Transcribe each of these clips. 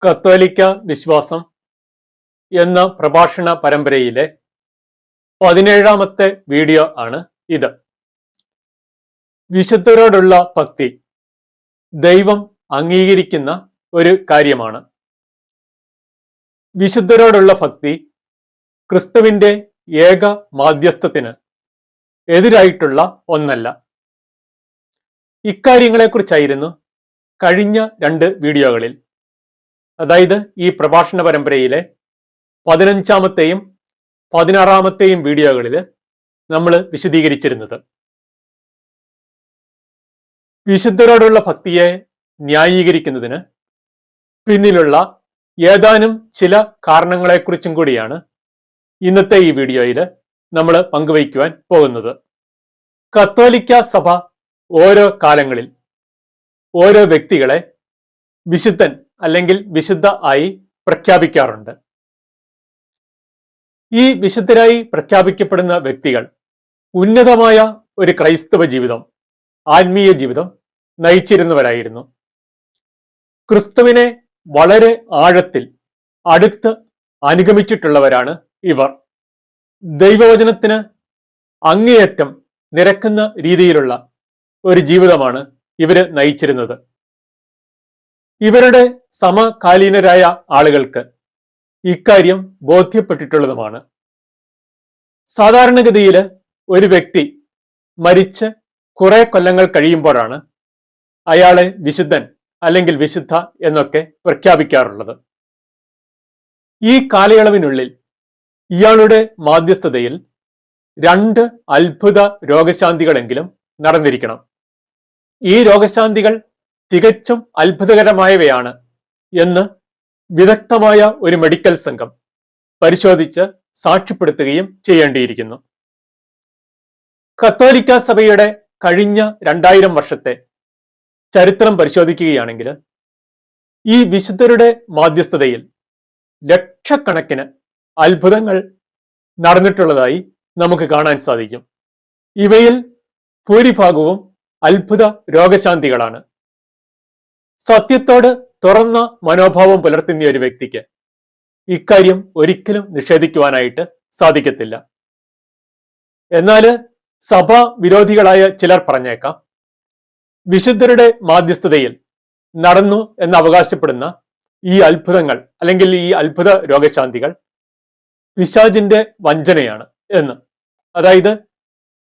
കത്തോലിക്ക വിശ്വാസം എന്ന പ്രഭാഷണ പരമ്പരയിലെ 17ാമത്തെ വീഡിയോ ആണ് ഇത്. വിശുദ്ധരോടുള്ള ഭക്തി ദൈവം അംഗീകരിക്കുന്ന ഒരു കാര്യമാണ്. വിശുദ്ധരോടുള്ള ഭക്തി ക്രിസ്തുവിന്റെ ഏക മാധ്യസ്ഥത്തിന് എതിരായിട്ടുള്ള ഒന്നല്ല. ഇക്കാര്യങ്ങളെക്കുറിച്ചായിരുന്നു കഴിഞ്ഞ 2 വീഡിയോകളിൽ, അതായത് ഈ പ്രഭാഷണ പരമ്പരയിലെ 15ാമത്തെയും 16ാമത്തെയും വീഡിയോകളിൽ നമ്മൾ വിശദീകരിച്ചിരുന്നത്. വിശുദ്ധരോടുള്ള ഭക്തിയെ ന്യായീകരിക്കുന്നതിന് പിന്നിലുള്ള ഏതാനും ചില കാരണങ്ങളെക്കുറിച്ചും കൂടിയാണ് ഇന്നത്തെ ഈ വീഡിയോയിൽ നമ്മൾ പങ്കുവയ്ക്കുവാൻ പോകുന്നത്. കത്തോലിക്ക സഭ ഓരോ കാലങ്ങളിൽ ഓരോ വ്യക്തികളെ വിശുദ്ധൻ അല്ലെങ്കിൽ വിശുദ്ധ ആയി പ്രഖ്യാപിക്കാറുണ്ട്. ഈ വിശുദ്ധരായി പ്രഖ്യാപിക്കപ്പെടുന്ന വ്യക്തികൾ ഉന്നതമായ ഒരു ക്രൈസ്തവ ജീവിതം, ആത്മീയ ജീവിതം നയിച്ചിരുന്നവരായിരുന്നു. ക്രിസ്തുവിനെ വളരെ ആഴത്തിൽ അടുത്ത് അനുഗമിച്ചിട്ടുള്ളവരാണ് ഇവർ. ദൈവവചനത്തിന് അങ്ങേയറ്റം നിരക്കുന്ന രീതിയിലുള്ള ഒരു ജീവിതമാണ് ഇവര് നയിച്ചിരുന്നത്. ഇവരുടെ സമകാലീനരായ ആളുകൾക്ക് ഇക്കാര്യം ബോധ്യപ്പെട്ടിട്ടുള്ളതുമാണ്. സാധാരണഗതിയിൽ ഒരു വ്യക്തി മരിച്ച് കുറെ കൊല്ലങ്ങൾ കഴിയുമ്പോഴാണ് അയാളെ വിശുദ്ധൻ അല്ലെങ്കിൽ വിശുദ്ധ എന്നൊക്കെ പ്രഖ്യാപിക്കാറുള്ളത്. ഈ കാലയളവിനുള്ളിൽ ഇയാളുടെ മാധ്യസ്ഥതയിൽ 2 അത്ഭുത രോഗശാന്തികളെങ്കിലും നടന്നിരിക്കണം. ഈ രോഗശാന്തികൾ തികച്ചും അത്ഭുതകരമായവയാണ് എന്ന് വിദഗ്ധമായ ഒരു മെഡിക്കൽ സംഘം പരിശോധിച്ച് സാക്ഷ്യപ്പെടുത്തുകയും ചെയ്യേണ്ടിയിരിക്കുന്നു. കത്തോലിക്ക സഭയുടെ കഴിഞ്ഞ 2000 വർഷത്തെ ചരിത്രം പരിശോധിക്കുകയാണെങ്കിൽ ഈ വിശുദ്ധരുടെ മാധ്യസ്ഥതയിൽ ലക്ഷക്കണക്കിന് അത്ഭുതങ്ങൾ നടന്നിട്ടുള്ളതായി നമുക്ക് കാണാൻ സാധിക്കും. ഇവയിൽ ഭൂരിഭാഗവും അത്ഭുത രോഗശാന്തികളാണ്. സത്യത്തോട് തുറന്ന മനോഭാവം പുലർത്തുന്ന ഒരു വ്യക്തിക്ക് ഇക്കാര്യം ഒരിക്കലും നിഷേധിക്കുവാനായിട്ട് സാധിക്കത്തില്ല. എന്നാൽ സഭാ വിരോധികളായ ചിലർ പറഞ്ഞേക്കാം, വിശുദ്ധരുടെ മാധ്യസ്ഥതയിൽ നടന്നു എന്ന് അവകാശപ്പെടുന്ന ഈ അത്ഭുതങ്ങൾ അല്ലെങ്കിൽ ഈ അത്ഭുത രോഗശാന്തികൾ പിശാചിന്റെ വഞ്ചനയാണ് എന്ന്. അതായത്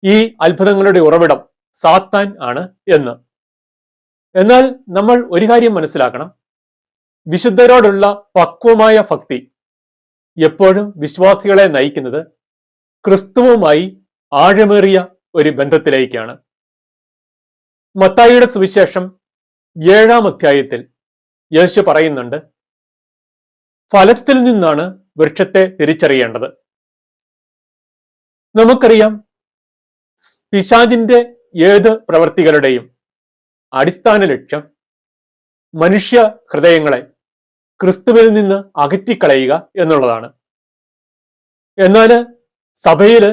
ഈ അത്ഭുതങ്ങളുടെ ഉറവിടം സാത്താൻ ആണ് എന്ന്. എന്നാൽ നമ്മൾ ഒരു കാര്യം മനസ്സിലാക്കണം, വിശുദ്ധരോടുള്ള പക്വമായ ഭക്തി എപ്പോഴും വിശ്വാസികളെ നയിക്കുന്നത് ക്രിസ്തുവുമായി ആഴമേറിയ ഒരു ബന്ധത്തിലേക്കാണ്. മത്തായിയുടെ സുവിശേഷം 7ാം അധ്യായത്തിൽ യേശു പറയുന്നുണ്ട്, ഫലത്തിൽ നിന്നാണ് വൃക്ഷത്തെ തിരിച്ചറിയേണ്ടത്. നമുക്കറിയാം, പിശാചിന്റെ ഏത് പ്രവർത്തികളുടെയും അടിസ്ഥാന ലക്ഷ്യം മനുഷ്യ ഹൃദയങ്ങളെ ക്രിസ്തുവിൽ നിന്ന് അകറ്റിക്കളയുക എന്നുള്ളതാണ്. എന്നാൽ സഭയില്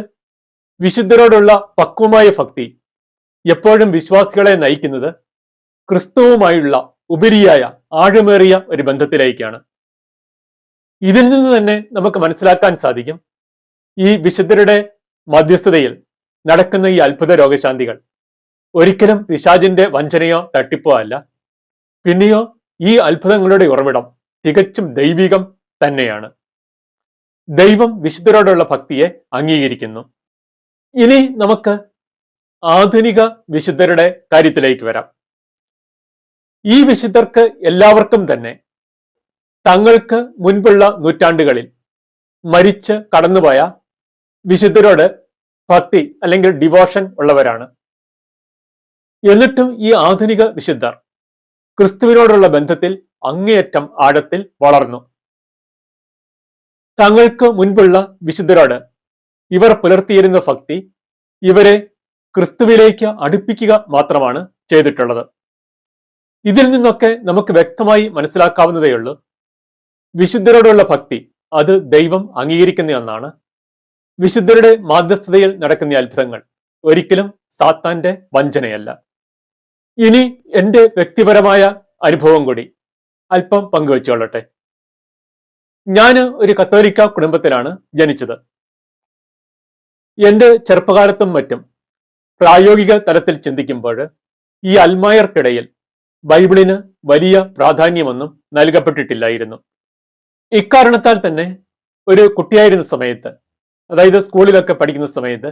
വിശുദ്ധരോടുള്ള പക്വമായ ഭക്തി എപ്പോഴും വിശ്വാസികളെ നയിക്കുന്നത് ക്രിസ്തുവുമായുള്ള ഉപരിയായ ആഴമേറിയ ഒരു ബന്ധത്തിലേക്കാണ്. ഇതിൽ നിന്ന് തന്നെ നമുക്ക് മനസ്സിലാക്കാൻ സാധിക്കും, ഈ വിശുദ്ധരുടെ മധ്യസ്ഥതയിൽ നടക്കുന്ന ഈ അത്ഭുത രോഗശാന്തികൾ ഒരിക്കലും പിശാചിന്റെ വഞ്ചനയോ തട്ടിപ്പോ അല്ല. പിന്നെയോ ഈ അത്ഭുതങ്ങളുടെ ഉറവിടം തികച്ചും ദൈവികം തന്നെയാണ്. ദൈവം വിശുദ്ധരോടുള്ള ഭക്തിയെ അംഗീകരിക്കുന്നു. ഇനി നമുക്ക് ആധുനിക വിശുദ്ധരുടെ കാര്യത്തിലേക്ക് വരാം. ഈ വിശുദ്ധർക്ക് എല്ലാവർക്കും തന്നെ തങ്ങൾക്ക് മുൻപുള്ള നൂറ്റാണ്ടുകളിൽ മരിച്ച് കടന്നുപോയ വിശുദ്ധരോട് ഭക്തി അല്ലെങ്കിൽ ഡിവോഷൻ ഉള്ളവരാണ്. എന്നിട്ടും ഈ ആധുനിക വിശുദ്ധർ ക്രിസ്തുവിനോടുള്ള ബന്ധത്തിൽ അങ്ങേയറ്റം ആഴത്തിൽ വളർന്നു. തങ്ങൾക്ക് മുൻപുള്ള വിശുദ്ധരോട് ഇവർ പുലർത്തിയിരുന്ന ഭക്തി ഇവരെ ക്രിസ്തുവിലേക്ക് അടുപ്പിക്കുക മാത്രമാണ് ചെയ്തിട്ടുള്ളത്. ഇതിൽ നിന്നൊക്കെ നമുക്ക് വ്യക്തമായി മനസ്സിലാക്കാവുന്നതേയുള്ളൂ, വിശുദ്ധരോടുള്ള ഭക്തി അത് ദൈവം അംഗീകരിക്കുന്ന ഒന്നാണ്. വിശുദ്ധരുടെ മാധ്യസ്ഥതയിൽ നടക്കുന്ന അത്ഭുതങ്ങൾ ഒരിക്കലും സാത്താന്റെ വഞ്ചനയല്ല. ഇനി എൻ്റെ വ്യക്തിപരമായ അനുഭവം കൂടി അല്പം പങ്കുവെച്ചുകൊള്ളട്ടെ. ഞാൻ ഒരു കത്തോലിക്ക കുടുംബത്തിലാണ് ജനിച്ചത്. എന്റെ ചെറുപ്പകാലത്തും മറ്റും പ്രായോഗിക തലത്തിൽ ചിന്തിക്കുമ്പോൾ ഈ അൽമായർക്കിടയിൽ ബൈബിളിന് വലിയ പ്രാധാന്യമൊന്നും നൽകപ്പെട്ടിട്ടില്ലായിരുന്നു. ഇക്കാരണത്താൽ തന്നെ ഒരു കുട്ടിയായിരുന്ന സമയത്ത്, അതായത് സ്കൂളിലൊക്കെ പഠിക്കുന്ന സമയത്ത്,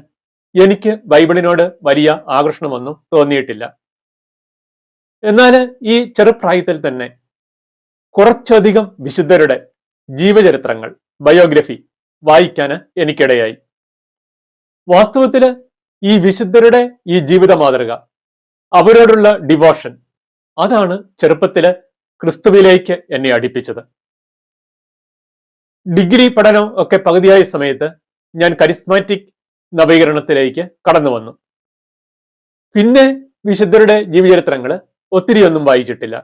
എനിക്ക് ബൈബിളിനോട് വലിയ ആകർഷണമൊന്നും തോന്നിയിട്ടില്ല. എന്നാൽ ഈ ചെറുപ്രായത്തിൽ തന്നെ കുറച്ചധികം വിശുദ്ധരുടെ ജീവചരിത്രങ്ങൾ, ബയോഗ്രഫി വായിക്കാൻ എനിക്കിടയായി. വാസ്തവത്തില് ഈ വിശുദ്ധരുടെ ഈ ജീവിത മാതൃക, അവരോടുള്ള ഡിവോഷൻ, അതാണ് ചെറുപ്പത്തില് ക്രിസ്തുവിലേക്ക് എന്നെ അടുപ്പിച്ചത്. ഡിഗ്രി പഠനം ഒക്കെ പകുതിയായ സമയത്ത് ഞാൻ കരിസ്മാറ്റിക് നവീകരണത്തിലേക്ക് കടന്നു വന്നു. പിന്നെ വിശുദ്ധരുടെ ജീവചരിത്രങ്ങള് ഒത്തിരിയൊന്നും വായിച്ചിട്ടില്ല.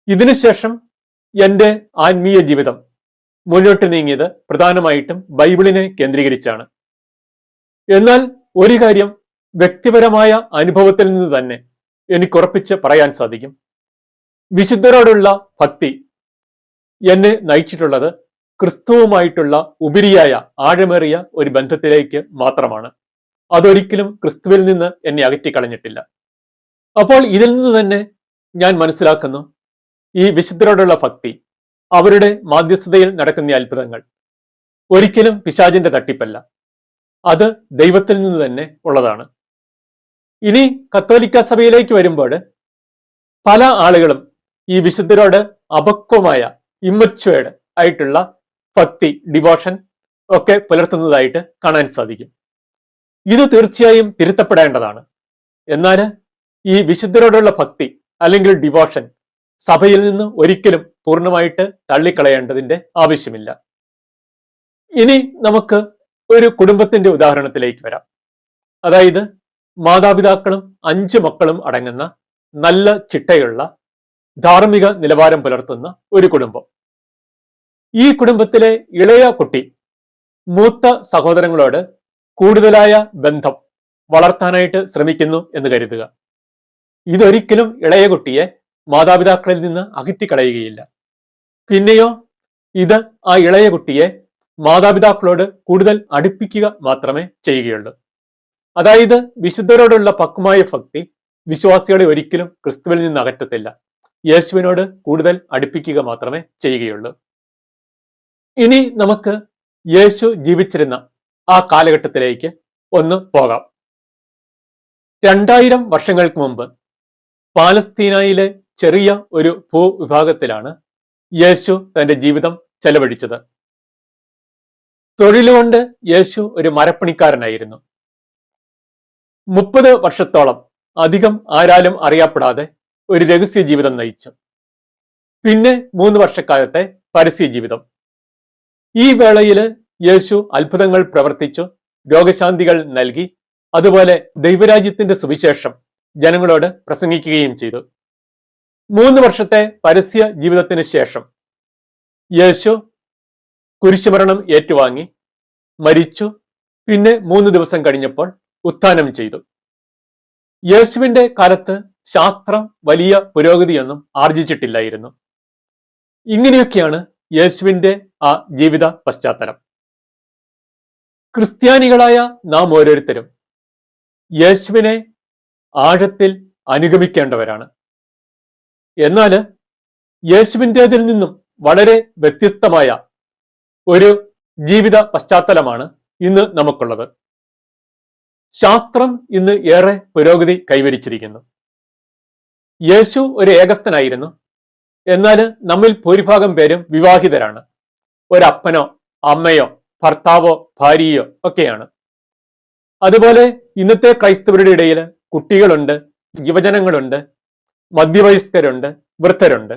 ഇതിനുശേഷം എൻ്റെ ആത്മീയ ജീവിതം മുന്നോട്ട് നീങ്ങിയത് പ്രധാനമായിട്ടും ബൈബിളിനെ കേന്ദ്രീകരിച്ചാണ്. എന്നാൽ ഒരു കാര്യം വ്യക്തിപരമായ അനുഭവത്തിൽ നിന്ന് തന്നെ എനിക്ക് ഉറപ്പിച്ച് പറയാൻ സാധിക്കും. വിശുദ്ധരോടുള്ള ഭക്തി എന്നെ നയിച്ചിട്ടുള്ളത് ക്രിസ്തുവുമായിട്ടുള്ള ഉപരിയായ ആഴമേറിയ ഒരു ബന്ധത്തിലേക്ക് മാത്രമാണ്. അതൊരിക്കലും ക്രിസ്തുവിൽ നിന്ന് എന്നെ അകറ്റിക്കളഞ്ഞിട്ടില്ല. അപ്പോൾ ഇതിൽ നിന്ന് തന്നെ ഞാൻ മനസ്സിലാക്കുന്നു, ഈ വിശുദ്ധരോടുള്ള ഭക്തി, അവരുടെ മാധ്യസ്ഥതയിൽ നടക്കുന്ന അത്ഭുതങ്ങൾ ഒരിക്കലും പിശാചിന്റെ തട്ടിപ്പല്ല, അത് ദൈവത്തിൽ നിന്ന് തന്നെ ഉള്ളതാണ്. ഇനി കത്തോലിക്ക സഭയിലേക്ക് വരുമ്പോൾ പല ആളുകളും ഈ വിശുദ്ധരോട് അപക്വമായ, ഇമ്മച്വേർഡ് ആയിട്ടുള്ള ഭക്തി, ഡിവോഷൻ ഒക്കെ പുലർത്തുന്നതായിട്ട് കാണാൻ സാധിക്കും. ഇത് തീർച്ചയായും തിരുത്തപ്പെടേണ്ടതാണ്. എന്നാൽ ഈ വിശുദ്ധരോടുള്ള ഭക്തി അല്ലെങ്കിൽ ഡിവോഷൻ സഭയിൽ നിന്ന് ഒരിക്കലും പൂർണ്ണമായിട്ട് തള്ളിക്കളയേണ്ടതിന്റെ ആവശ്യമില്ല. ഇനി നമുക്ക് ഒരു കുടുംബത്തിന്റെ ഉദാഹരണത്തിലേക്ക് വരാം. അതായത് മാതാപിതാക്കളും 5 മക്കളും അടങ്ങുന്ന നല്ല ചിട്ടയുള്ള ധാർമ്മിക നിലവാരം പുലർത്തുന്ന ഒരു കുടുംബം. ഈ കുടുംബത്തിലെ ഇളയ കുട്ടി മൂത്ത സഹോദരങ്ങളോട് കൂടുതലായ ബന്ധം വളർത്താനായിട്ട് ശ്രമിക്കുന്നു എന്ന് കരുതുക. ഇതൊരിക്കലും ഇളയ കുട്ടിയെ മാതാപിതാക്കളിൽ നിന്ന് അകറ്റിക്കളയുകയില്ല. പിന്നെയോ ഇത് ആ ഇളയ കുട്ടിയെ മാതാപിതാക്കളോട് കൂടുതൽ അടുപ്പിക്കുക മാത്രമേ ചെയ്യുകയുള്ളൂ. അതായത് വിശുദ്ധരോടുള്ള പക്വമായ ഭക്തി വിശ്വാസികളെ ഒരിക്കലും ക്രിസ്തുവിൽ നിന്ന് അകറ്റത്തില്ല, യേശുവിനോട് കൂടുതൽ അടുപ്പിക്കുക മാത്രമേ ചെയ്യുകയുള്ളൂ. ഇനി നമുക്ക് യേശു ജീവിച്ചിരുന്ന ആ കാലഘട്ടത്തിലേക്ക് ഒന്ന് പോകാം. 2000 വർഷങ്ങൾക്ക് മുമ്പ് പാലസ്തീനയിലെ ചെറിയ ഒരു ഭൂവിഭാഗത്തിലാണ് യേശു തന്റെ ജീവിതം ചെലവഴിച്ചത്. തൊഴിലുകൊണ്ട് യേശു ഒരു മരപ്പണിക്കാരനായിരുന്നു. 30 വർഷത്തോളം അധികം ആരാലും അറിയപ്പെടാതെ ഒരു രഹസ്യ ജീവിതം നയിച്ചു. പിന്നെ 3 വർഷക്കാലത്തെ പരസ്യ ജീവിതം. ഈ വേളയിൽ യേശു അത്ഭുതങ്ങൾ പ്രവർത്തിച്ചു, രോഗശാന്തികൾ നൽകി, അതുപോലെ ദൈവരാജ്യത്തിന്റെ സുവിശേഷം ജനങ്ങളോട് പ്രസംഗിക്കുകയും ചെയ്തു. 3 വർഷത്തെ പരസ്യ ജീവിതത്തിന് ശേഷം യേശു കുരിശുമരണം ഏറ്റുവാങ്ങി മരിച്ചു. പിന്നെ 3 ദിവസം കഴിഞ്ഞപ്പോൾ ഉത്ഥാനം ചെയ്തു. യേശുവിന്റെ കാലത്ത് ശാസ്ത്രം വലിയ പുരോഗതിയൊന്നും ആർജിച്ചിട്ടില്ലായിരുന്നു. ഇങ്ങനെയൊക്കെയാണ് യേശുവിന്റെ ആ ജീവിത പശ്ചാത്തലം. ക്രിസ്ത്യാനികളായ നാം ഓരോരുത്തരും യേശുവിനെ ആഴത്തിൽ അനുഗമിക്കേണ്ടവരാണ്. എന്നാൽ യേശുവിൻ്റെതിൽ നിന്നും വളരെ വ്യത്യസ്തമായ ഒരു ജീവിത പശ്ചാത്തലമാണ് ഇന്ന് നമുക്കുള്ളത്. ശാസ്ത്രം ഇന്ന് ഏറെ പുരോഗതി കൈവരിച്ചിരിക്കുന്നു. യേശു ഒരു ഏകസ്ഥനായിരുന്നു. എന്നാൽ നമ്മിൽ ഭൂരിഭാഗം പേരും വിവാഹിതരാണ്. ഒരപ്പനോ അമ്മയോ ഭർത്താവോ ഭാര്യയോ ഒക്കെയാണ്. അതുപോലെ ഇന്നത്തെ ക്രൈസ്തവരുടെ ഇടയിൽ കുട്ടികളുണ്ട്, യുവജനങ്ങളുണ്ട്, മധ്യവയസ്കരുണ്ട്, വൃദ്ധരുണ്ട്.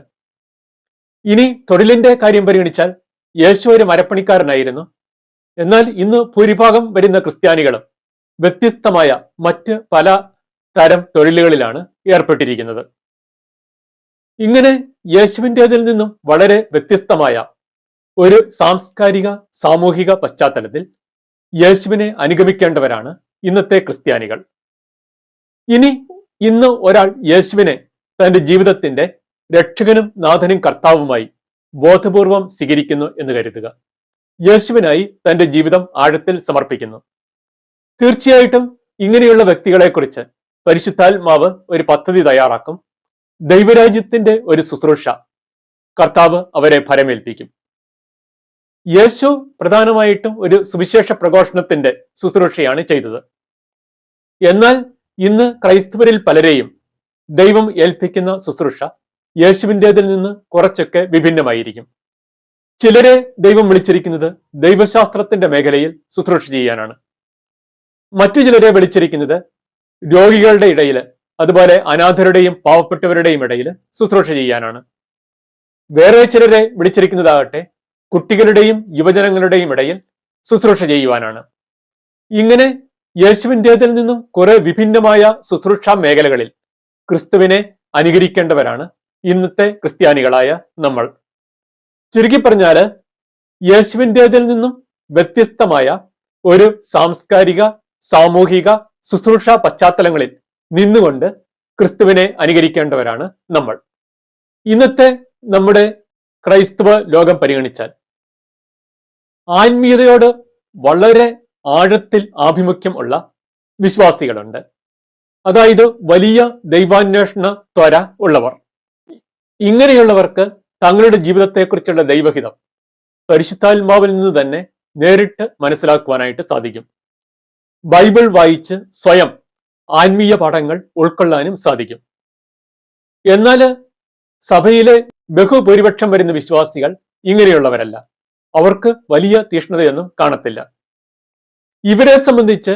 ഇനി തൊഴിലിന്റെ കാര്യം പരിഗണിച്ചാൽ യേശു ഒരു മരപ്പണിക്കാരനായിരുന്നു. എന്നാൽ ഇന്ന് ഭൂരിഭാഗം വരുന്ന ക്രിസ്ത്യാനികളും വ്യത്യസ്തമായ മറ്റ് പല തരം തൊഴിലുകളിലാണ് ഏർപ്പെട്ടിരിക്കുന്നത്. ഇങ്ങനെ യേശുവിൻ്റെതിൽ നിന്നും വളരെ വ്യത്യസ്തമായ ഒരു സാംസ്കാരിക സാമൂഹിക പശ്ചാത്തലത്തിൽ യേശുവിനെ അനുഗമിക്കേണ്ടവരാണ് ഇന്നത്തെ ക്രിസ്ത്യാനികൾ. ഇന്ന് ഒരാൾ യേശുവിനെ തന്റെ ജീവിതത്തിന്റെ രക്ഷകനും നാഥനും കർത്താവുമായി ബോധപൂർവം സ്വീകരിക്കുന്നു എന്ന് കരുതുക. യേശുവിനായി തന്റെ ജീവിതം ആഴത്തിൽ സമർപ്പിക്കുന്നു. തീർച്ചയായിട്ടും ഇങ്ങനെയുള്ള വ്യക്തികളെക്കുറിച്ച് പരിശുദ്ധാത്മാവ് ഒരു പദ്ധതി തയ്യാറാക്കും. ദൈവരാജ്യത്തിന്റെ ഒരു ശുശ്രൂഷ കർത്താവ് അവരെ ഫലമേൽപ്പിക്കും. യേശു പ്രധാനമായിട്ടും ഒരു സുവിശേഷ പ്രഘോഷണത്തിന്റെ ശുശ്രൂഷയാണ് ചെയ്തത്. എന്നാൽ ഇന്ന് ക്രൈസ്തവരിൽ പലരെയും ദൈവം ഏൽപ്പിക്കുന്ന ശുശ്രൂഷ യേശുവിൻ്റെതിൽ നിന്ന് കുറച്ചൊക്കെ വിഭിന്നമായിരിക്കും. ചിലരെ ദൈവം വിളിച്ചിരിക്കുന്നത് ദൈവശാസ്ത്രത്തിന്റെ മേഖലയിൽ ശുശ്രൂഷ ചെയ്യാനാണ്. മറ്റു ചിലരെ വിളിച്ചിരിക്കുന്നത് രോഗികളുടെ ഇടയിൽ, അതുപോലെ അനാഥരുടെയും പാവപ്പെട്ടവരുടെയും ഇടയിൽ ശുശ്രൂഷ ചെയ്യാനാണ്. വേറെ ചിലരെ വിളിച്ചിരിക്കുന്നതാകട്ടെ കുട്ടികളുടെയും യുവജനങ്ങളുടെയും ഇടയിൽ ശുശ്രൂഷ ചെയ്യുവാനാണ്. ഇങ്ങനെ യേശുവിൻ്റെതിൽ നിന്നും കുറെ വിഭിന്നമായ ശുശ്രൂഷാ മേഖലകളിൽ ക്രിസ്തുവിനെ അനുകരിക്കേണ്ടവരാണ് ഇന്നത്തെ ക്രിസ്ത്യാനികളായ നമ്മൾ. ചുരുക്കി പറഞ്ഞാല് യേശുവിൻ്റെതിൽ നിന്നും വ്യത്യസ്തമായ ഒരു സാംസ്കാരിക, സാമൂഹിക, ശുശ്രൂഷാ പശ്ചാത്തലങ്ങളിൽ നിന്നുകൊണ്ട് ക്രിസ്തുവിനെ അനുകരിക്കേണ്ടവരാണ് നമ്മൾ. ഇന്നത്തെ നമ്മുടെ ക്രൈസ്തവ ലോകം പരിഗണിച്ചാൽ ആത്മീയതയോട് വളരെ ആഴത്തിൽ ആഭിമുഖ്യം ഉള്ള വിശ്വാസികളുണ്ട്. അതായത് വലിയ ദൈവാന്വേഷണ ത്വര ഉള്ളവർ. ഇങ്ങനെയുള്ളവർക്ക് തങ്ങളുടെ ജീവിതത്തെക്കുറിച്ചുള്ള ദൈവഹിതം പരിശുദ്ധാത്മാവിൽ നിന്ന് തന്നെ നേരിട്ട് മനസ്സിലാക്കുവാനായിട്ട് സാധിക്കും. ബൈബിൾ വായിച്ച് സ്വയം ആത്മീയ പാഠങ്ങൾ ഉൾക്കൊള്ളാനും സാധിക്കും. എന്നാൽ സഭയിലെ ബഹുഭൂരിപക്ഷം വരുന്ന വിശ്വാസികൾ ഇങ്ങനെയുള്ളവരല്ല. അവർക്ക് വലിയ തീഷ്ണതയൊന്നും കാണത്തില്ല. ഇവരെ സംബന്ധിച്ച്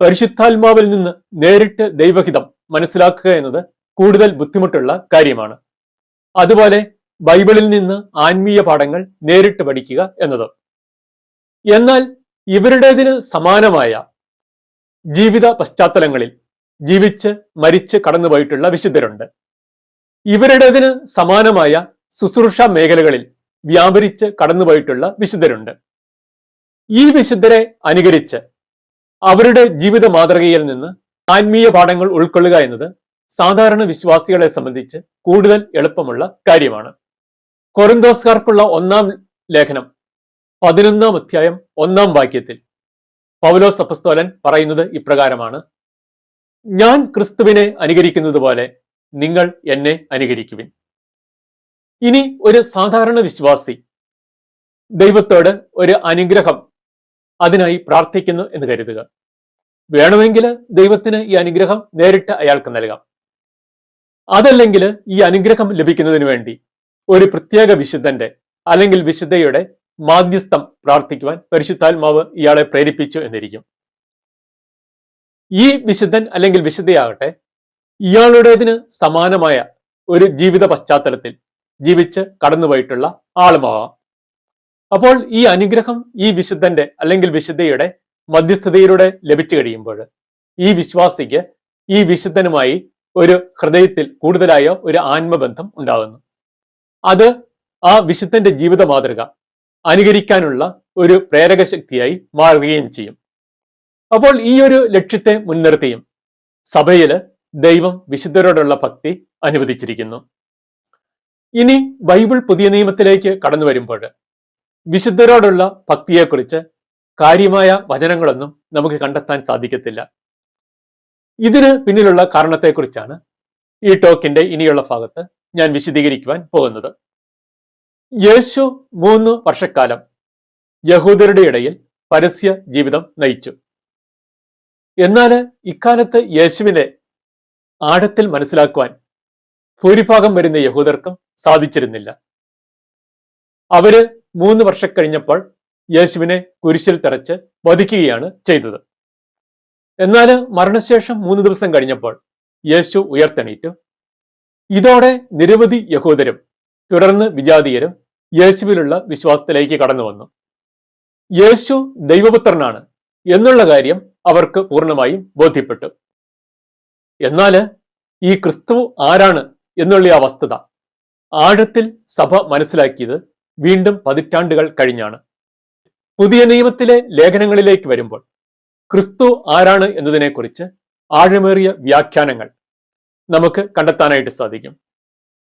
പരിശുദ്ധാത്മാവിൽ നിന്ന് നേരിട്ട് ദൈവഹിതം മനസ്സിലാക്കുക എന്നത് കൂടുതൽ ബുദ്ധിമുട്ടുള്ള കാര്യമാണ്. അതുപോലെ ബൈബിളിൽ നിന്ന് ആത്മീയ പാഠങ്ങൾ നേരിട്ട് പഠിക്കുക എന്നത്. എന്നാൽ ഇവരുടേതിന് സമാനമായ ജീവിത പശ്ചാത്തലങ്ങളിൽ ജീവിച്ച് മരിച്ച് കടന്നുപോയിട്ടുള്ള വിശുദ്ധരുണ്ട്. ഇവരുടേതിന് സമാനമായ ശുശ്രൂഷ മേഖലകളിൽ വ്യാപരിച്ച് കടന്നുപോയിട്ടുള്ള വിശുദ്ധരുണ്ട്. ഈ വിശുദ്ധരെ അനുകരിച്ച് അവരുടെ ജീവിത മാതൃകയിൽ നിന്ന് ആത്മീയ പാഠങ്ങൾ ഉൾക്കൊള്ളുക എന്നത് സാധാരണ വിശ്വാസികളെ സംബന്ധിച്ച് കൂടുതൽ എളുപ്പമുള്ള കാര്യമാണ്. കൊരിന്തോസ്കാർക്കുള്ള 1-ാം ലേഖനം 11-ാം അധ്യായം 1-ാം വാക്യത്തിൽ പൗലോസ് അപ്പസ്തോലൻ പറയുന്നത് ഇപ്രകാരമാണ്: ഞാൻ ക്രിസ്തുവിനെ അനുകരിക്കുന്നത് പോലെ നിങ്ങൾ എന്നെ അനുകരിക്കുവിൻ. ഇനി ഒരു സാധാരണ വിശ്വാസി ദൈവത്തോട് ഒരു അനുഗ്രഹം അതിനായി പ്രാർത്ഥിക്കുന്നു എന്ന് കരുതുക. വേണമെങ്കിൽ ദൈവത്തിന് ഈ അനുഗ്രഹം നേരിട്ട് അയാൾക്ക് നൽകാം. അതല്ലെങ്കിൽ ഈ അനുഗ്രഹം ലഭിക്കുന്നതിന് വേണ്ടി ഒരു പ്രത്യേക വിശുദ്ധന്റെ അല്ലെങ്കിൽ വിശുദ്ധയുടെ മാധ്യസ്ഥം പ്രാർത്ഥിക്കുവാൻ പരിശുദ്ധാത്മാവ് ഇയാളെ പ്രേരിപ്പിച്ചു എന്നിരിക്കും. ഈ വിശുദ്ധൻ അല്ലെങ്കിൽ വിശുദ്ധയാകട്ടെ ഇയാളുടേതിന് സമാനമായ ഒരു ജീവിത പശ്ചാത്തലത്തിൽ ജീവിച്ച് കടന്നുപോയിട്ടുള്ള ആളുമാകാം. അപ്പോൾ ഈ അനുഗ്രഹം ഈ വിശുദ്ധന്റെ അല്ലെങ്കിൽ വിശുദ്ധയുടെ മധ്യസ്ഥതയിലൂടെ ലഭിച്ചു കഴിയുമ്പോൾ ഈ വിശ്വാസിക്ക് ഈ വിശുദ്ധനുമായി ഒരു ഹൃദയത്തിൽ കൂടുതലായ ഒരു ആത്മബന്ധം ഉണ്ടാകുന്നു. അത് ആ വിശുദ്ധന്റെ ജീവിത മാതൃക അനുകരിക്കാനുള്ള ഒരു പ്രേരക ശക്തിയായി മാറുകയും ചെയ്യും. അപ്പോൾ ഈ ഒരു ലക്ഷ്യത്തെ മുൻനിർത്തിയും സഭയില് ദൈവം വിശുദ്ധരോടുള്ള ഭക്തി അനുവദിച്ചിരിക്കുന്നു. ഇനി ബൈബിൾ പുതിയ നിയമത്തിലേക്ക് കടന്നു വരുമ്പോൾ വിശുദ്ധരോടുള്ള ഭക്തിയെക്കുറിച്ച് കാര്യമായ വചനങ്ങളൊന്നും നമുക്ക് കണ്ടെത്താൻ സാധിക്കത്തില്ല. ഇതിന് പിന്നിലുള്ള കാരണത്തെക്കുറിച്ചാണ് ഈ ടോക്കിന്റെ ഇനിയുള്ള ഭാഗത്ത് ഞാൻ വിശദീകരിക്കുവാൻ പോകുന്നത്. യേശു 3 വർഷക്കാലം യഹൂദരുടെ ഇടയിൽ പരസ്യ ജീവിതം നയിച്ചു. എന്നാൽ ഇക്കാലത്ത് യേശുവിനെ ആഴത്തിൽ മനസ്സിലാക്കുവാൻ ഭൂരിഭാഗം വരുന്ന യഹൂദർക്കും സാധിച്ചിരുന്നില്ല. അവര് 3 വർഷം കഴിഞ്ഞപ്പോൾ യേശുവിനെ കുരിശിൽ തറച്ച് വധിക്കുകയാണ് ചെയ്തത്. എന്നാൽ മരണശേഷം 3 ദിവസം കഴിഞ്ഞപ്പോൾ യേശു ഉയർത്തെണീറ്റു. ഇതോടെ നിരവധി യഹൂദരും തുടർന്ന് വിജാതീയരും യേശുവിലുള്ള വിശ്വാസത്തിലേക്ക് കടന്നു വന്നു. യേശു ദൈവപുത്രനാണ് എന്നുള്ള കാര്യം അവർക്ക് പൂർണ്ണമായും ബോധ്യപ്പെട്ടു. എന്നാൽ ഈ ക്രിസ്തു ആരാണ് എന്നുള്ള ആ വസ്തുത ആഴത്തിൽ സഭ മനസ്സിലാക്കിയത് വീണ്ടും പതിറ്റാണ്ടുകൾ കഴിഞ്ഞാണ്. പുതിയ നിയമത്തിലെ ലേഖനങ്ങളിലേക്ക് വരുമ്പോൾ ക്രിസ്തു ആരാണ് എന്നതിനെക്കുറിച്ച് ആഴമേറിയ വ്യാഖ്യാനങ്ങൾ നമുക്ക് കണ്ടെത്താനായിട്ട് സാധിക്കും.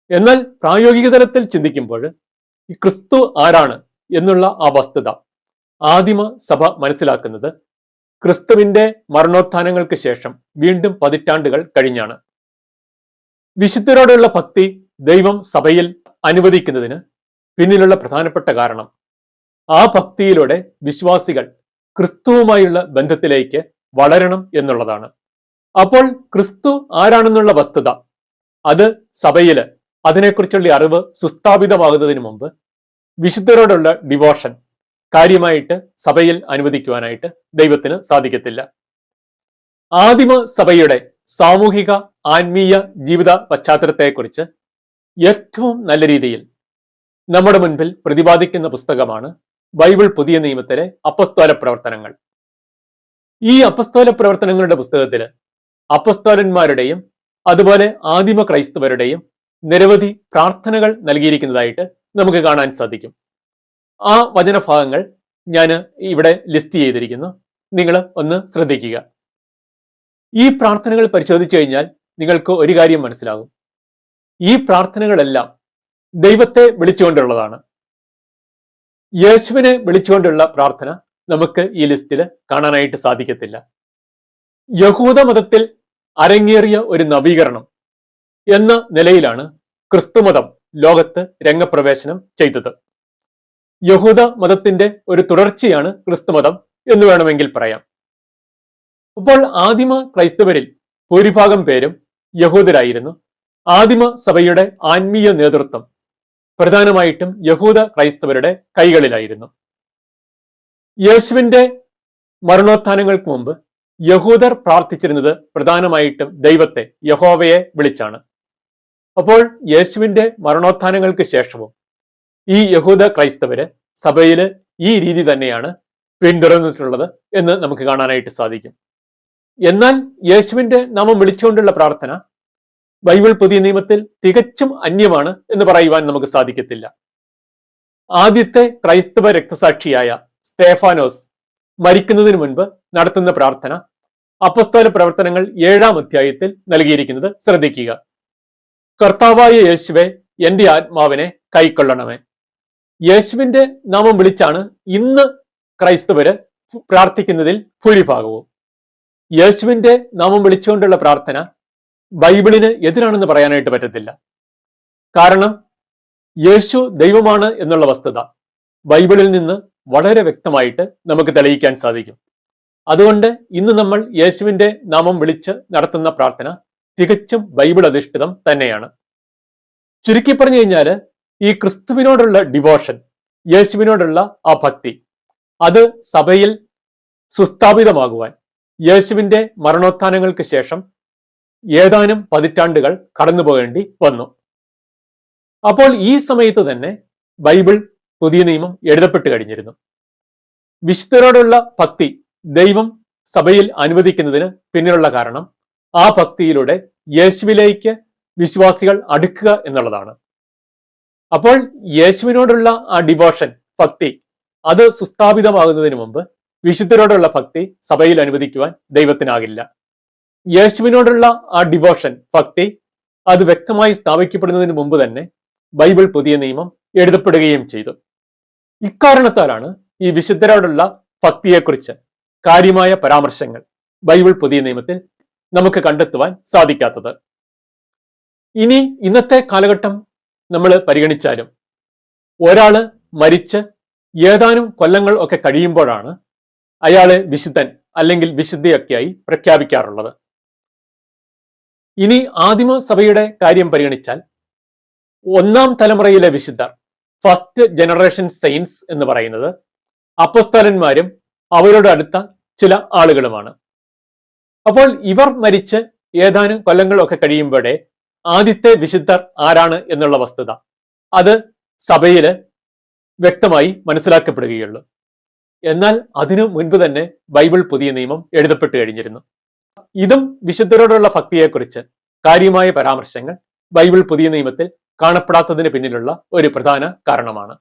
എന്നാൽ പ്രായോഗിക തലത്തിൽ ചിന്തിക്കുമ്പോൾ ഈ ക്രിസ്തു ആരാണ് എന്നുള്ള ആ വസ്തുത ആദിമ സഭ മനസ്സിലാക്കുന്നത് ക്രിസ്തുവിന്റെ മരണോത്ഥാനങ്ങൾക്ക് ശേഷം വീണ്ടും പതിറ്റാണ്ടുകൾ കഴിഞ്ഞാണ്. വിശുദ്ധരോടുള്ള ഭക്തി ദൈവം സഭയിൽ അനുവദിക്കുന്നതിന് പിന്നിലുള്ള പ്രധാനപ്പെട്ട കാരണം ആ ഭക്തിയിലൂടെ വിശ്വാസികൾ ക്രിസ്തുവുമായുള്ള ബന്ധത്തിലേക്ക് വളരണം എന്നുള്ളതാണ്. അപ്പോൾ ക്രിസ്തു ആരാണെന്നുള്ള വസ്തുത അത് സഭയില് അതിനെക്കുറിച്ചുള്ള അറിവ് സുസ്ഥാപിതമാകുന്നതിന് മുമ്പ് വിശുദ്ധരോടുള്ള ഡിവോഷൻ കാര്യമായിട്ട് സഭയിൽ അനുവദിക്കുവാനായിട്ട് ദൈവത്തിന് സാധിക്കത്തില്ല. ആദിമ സഭയുടെ സാമൂഹിക ആത്മീയ ജീവിത പശ്ചാത്തലത്തെക്കുറിച്ച് ഏറ്റവും നല്ല രീതിയിൽ നമ്മുടെ മുൻപിൽ പ്രതിപാദിക്കുന്ന പുസ്തകമാണ് ബൈബിൾ പുതിയ നിയമത്തിലെ അപ്പസ്തോല പ്രവർത്തനങ്ങൾ. ഈ അപ്പസ്തോല പ്രവർത്തനങ്ങളുടെ പുസ്തകത്തിൽ അപ്പസ്തോലന്മാരുടെയും അതുപോലെ ആദിമ ക്രൈസ്തവരുടെയും നിരവധി പ്രാർത്ഥനകൾ നൽകിയിരിക്കുന്നതായിട്ട് നമുക്ക് കാണാൻ സാധിക്കും. ആ വചനഭാഗങ്ങൾ ഞാൻ ഇവിടെ ലിസ്റ്റ് ചെയ്തിരിക്കുന്നു. നിങ്ങൾ ഒന്ന് ശ്രദ്ധിക്കുക. ഈ പ്രാർത്ഥനകൾ പരിശോധിച്ചു കഴിഞ്ഞാൽ നിങ്ങൾക്ക് ഒരു കാര്യം മനസ്സിലാകും. ഈ പ്രാർത്ഥനകളെല്ലാം ദൈവത്തെ വിളിച്ചുകൊണ്ടുള്ളതാണ്. യേശുവിനെ വിളിച്ചുകൊണ്ടുള്ള പ്രാർത്ഥന നമുക്ക് ഈ ലിസ്റ്റിൽ കാണാനായിട്ട് സാധിക്കത്തില്ല. യഹൂദ മതത്തിൽ അരങ്ങേറിയ ഒരു നവീകരണം എന്ന നിലയിലാണ് ക്രിസ്തുമതം ലോകത്ത് രംഗപ്രവേശനം ചെയ്തത്. യഹൂദ മതത്തിന്റെ ഒരു തുടർച്ചയാണ് ക്രിസ്തുമതം എന്ന് വേണമെങ്കിൽ പറയാം. അപ്പോൾ ആദിമ ക്രൈസ്തവരിൽ ഭൂരിഭാഗം പേരും യഹൂദരായിരുന്നു. ആദിമ സഭയുടെ ആത്മീയ നേതൃത്വം പ്രധാനമായിട്ടും യഹൂദ ക്രൈസ്തവരുടെ കൈകളിലായിരുന്നു. യേശുവിന്റെ മരണോത്ഥാനങ്ങൾക്ക് മുമ്പ് യഹൂദർ പ്രാർത്ഥിച്ചിരുന്നത് പ്രധാനമായിട്ടും ദൈവത്തെ, യഹോവയെ വിളിച്ചാണ്. അപ്പോൾ യേശുവിന്റെ മരണോത്ഥാനങ്ങൾക്ക് ശേഷവും ഈ യഹൂദ ക്രൈസ്തവര് സഭയില് ഈ രീതി തന്നെയാണ് പിന്തുടർന്നിട്ടുള്ളത് എന്ന് നമുക്ക് കാണാനായിട്ട് സാധിക്കും. എന്നാൽ യേശുവിന്റെ നാമം വിളിച്ചുകൊണ്ടുള്ള പ്രാർത്ഥന ബൈബിൾ പുതിയ നിയമത്തിൽ തികച്ചും അന്യമാണ് എന്ന് പറയുവാൻ നമുക്ക് സാധിക്കത്തില്ല. ആദ്യത്തെ ക്രൈസ്തവ രക്തസാക്ഷിയായ സ്തേഫാനോസ് മരിക്കുന്നതിന് മുൻപ് നടത്തുന്ന പ്രാർത്ഥന അപ്പസ്തോല പ്രവർത്തനങ്ങൾ 7-ാം അധ്യായത്തിൽ നൽകിയിരിക്കുന്നത് ശ്രദ്ധിക്കുക. കർത്താവായ യേശുവെ, എന്റെ ആത്മാവിനെ കൈക്കൊള്ളണമേ. യേശുവിന്റെ നാമം വിളിച്ചാണ് ഇന്ന് ക്രൈസ്തവര് പ്രാർത്ഥിക്കുന്നതിൽ ഭൂരിഭാഗവും. യേശുവിന്റെ നാമം വിളിച്ചുകൊണ്ടുള്ള പ്രാർത്ഥന ബൈബിളിന് എതിരാണെന്ന് പറയാനായിട്ട് പറ്റത്തില്ല. കാരണം യേശു ദൈവമാണ് എന്നുള്ള വസ്തുത ബൈബിളിൽ നിന്ന് വളരെ വ്യക്തമായിട്ട് നമുക്ക് തെളിയിക്കാൻ സാധിക്കും. അതുകൊണ്ട് ഇന്ന് നമ്മൾ യേശുവിന്റെ നാമം വിളിച്ച് നടത്തുന്ന പ്രാർത്ഥന തികച്ചും ബൈബിൾ അധിഷ്ഠിതം തന്നെയാണ്. ചുരുക്കി പറഞ്ഞു കഴിഞ്ഞാല് ഈ ക്രിസ്തുവിനോടുള്ള ഡിവോഷൻ, യേശുവിനോടുള്ള ആ ഭക്തി അത് സഭയിൽ സുസ്ഥാപിതമാകുവാൻ യേശുവിന്റെ മരണോത്ഥാനങ്ങൾക്ക് ശേഷം ഏതാനും പതിറ്റാണ്ടുകൾ കടന്നു പോകേണ്ടി വന്നു. അപ്പോൾ ഈ സമയത്ത് തന്നെ ബൈബിൾ പുതിയ നിയമം എഴുതപ്പെട്ട് കഴിഞ്ഞിരുന്നു. വിശുദ്ധരോടുള്ള ഭക്തി ദൈവം സഭയിൽ അനുവദിക്കുന്നതിന് പിന്നിലുള്ള കാരണം ആ ഭക്തിയിലൂടെ യേശുവിലേക്ക് വിശ്വാസികൾ അടുക്കുക എന്നുള്ളതാണ്. അപ്പോൾ യേശുവിനോടുള്ള ആ ഡിവോഷൻ, ഭക്തി അത് സുസ്ഥാപിതമാകുന്നതിന് മുമ്പ് വിശുദ്ധരോടുള്ള ഭക്തി സഭയിൽ അനുവദിക്കുവാൻ ദൈവത്തിനാകില്ല. യേശുവിനോടുള്ള ആ ഡിവോഷൻ, ഭക്തി അത് വ്യക്തമായി സ്ഥാപിക്കപ്പെടുന്നതിന് മുമ്പ് തന്നെ ബൈബിൾ പുതിയ നിയമം എഴുതപ്പെടുകയും ചെയ്തു. ഇക്കാരണത്താലാണ് ഈ വിശുദ്ധരോടുള്ള ഭക്തിയെക്കുറിച്ച് കാര്യമായ പരാമർശങ്ങൾ ബൈബിൾ പുതിയ നിയമത്തിൽ നമുക്ക് കണ്ടെത്തുവാൻ സാധിക്കാത്തത്. ഇനി ഇന്നത്തെ കാലഘട്ടം നമ്മൾ പരിഗണിച്ചാലും ഒരാള് മരിച്ച് ഏതാനും കൊല്ലങ്ങൾ ഒക്കെ കഴിയുമ്പോഴാണ് അയാളെ വിശുദ്ധൻ അല്ലെങ്കിൽ വിശുദ്ധയൊക്കെയായി പ്രഖ്യാപിക്കാറുള്ളത്. ഇനി ആദിമ സഭയുടെ കാര്യം പരിഗണിച്ചാൽ 1-ാം തലമുറയിലെ വിശുദ്ധർ, ഫസ്റ്റ് ജനറേഷൻ സെയിൻസ് എന്ന് പറയുന്നത് അപ്പസ്തോലന്മാരും അവരോട് അടുത്ത ചില ആളുകളുമാണ്. അപ്പോൾ ഇവർ മരിച്ച് ഏതാനും കൊല്ലങ്ങളൊക്കെ കഴിയുമ്പോഴേ ആദ്യത്തെ വിശുദ്ധർ ആരാണ് എന്നുള്ള വസ്തുത അത് സഭയില് വ്യക്തമായി മനസ്സിലാക്കപ്പെടുകയുള്ളൂ. എന്നാൽ അതിനു മുൻപ് തന്നെ ബൈബിൾ പുതിയ നിയമം എഴുതപ്പെട്ട് കഴിഞ്ഞിരുന്നു. ഇതും വിശുദ്ധരോടുള്ള ഭക്തിയെക്കുറിച്ച് കാര്യമായ പരാമർശങ്ങൾ ബൈബിൾ പുതിയ നിയമത്തിൽ കാണപ്പെടാത്തതിന് പിന്നിലുള്ള ഒരു പ്രധാന കാരണമാണ്.